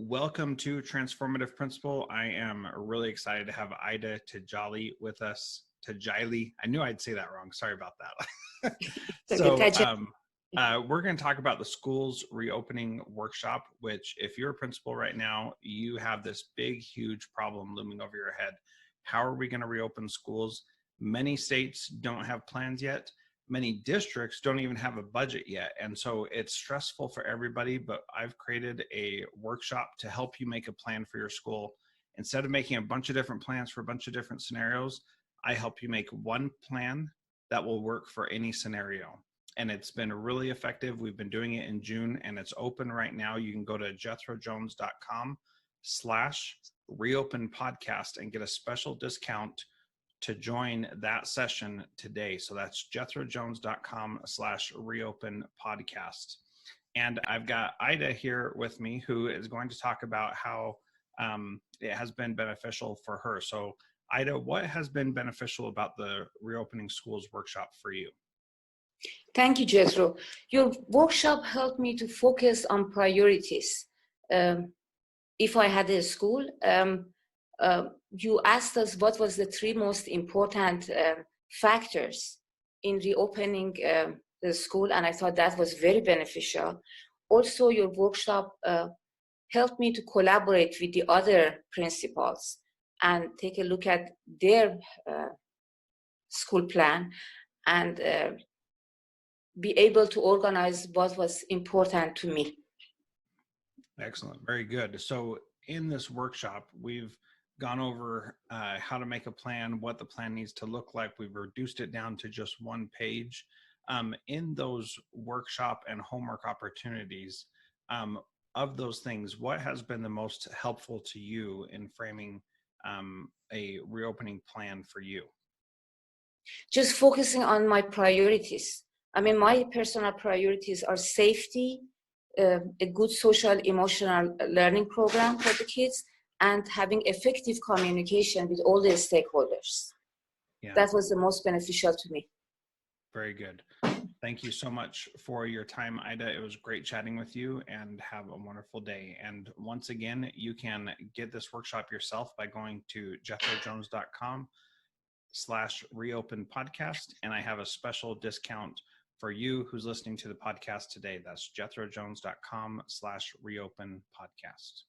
welcome to Transformative Principal. I am really excited to have Ida Tajali with us. Tajali. I knew I'd say that wrong. Sorry about that. We're going to talk about the school's reopening workshop, which if you're a principal right now, you have this big, huge problem looming over your head. How are we going to reopen schools? Many states don't have plans yet. Many districts don't even have a budget yet. And so it's stressful for everybody, but I've created a workshop to help you make a plan for your school. Instead of making a bunch of different plans for a bunch of different scenarios, I help you make one plan that will work for any scenario. And it's been really effective. We've been doing it in June and it's open right now. You can go to jethrojones.com/reopen podcast and get a special discount to join that session today. So that's jethrojones.com/reopen podcast. And I've got Ida here with me who is going to talk about how it has been beneficial for her. So Ida, what has been beneficial about the Reopening Schools workshop for you? Thank you, Jethro. Your workshop helped me to focus on priorities. If I had a school, you asked us what was the three most important factors in reopening the school, and I thought that was very beneficial. Also, your workshop helped me to collaborate with the other principals and take a look at their school plan and be able to organize what was important to me. Excellent, very good. So in this workshop, we've gone over how to make a plan, what the plan needs to look like. We've reduced it down to just one page. In those workshop and homework opportunities, of those things, what has been the most helpful to you in framing a reopening plan for you? Just focusing on my priorities. I mean, my personal priorities are safety, a good social emotional learning program for the kids, and having effective communication with all the stakeholders. Yeah. That was the most beneficial to me. Very good. Thank you so much for your time, Ida. It was great chatting with you, and have a wonderful day. And once again, you can get this workshop yourself by going to jethrojones.com/reopen podcast. And I have a special discount for you who's listening to the podcast today. That's jethrojones.com/reopen podcast.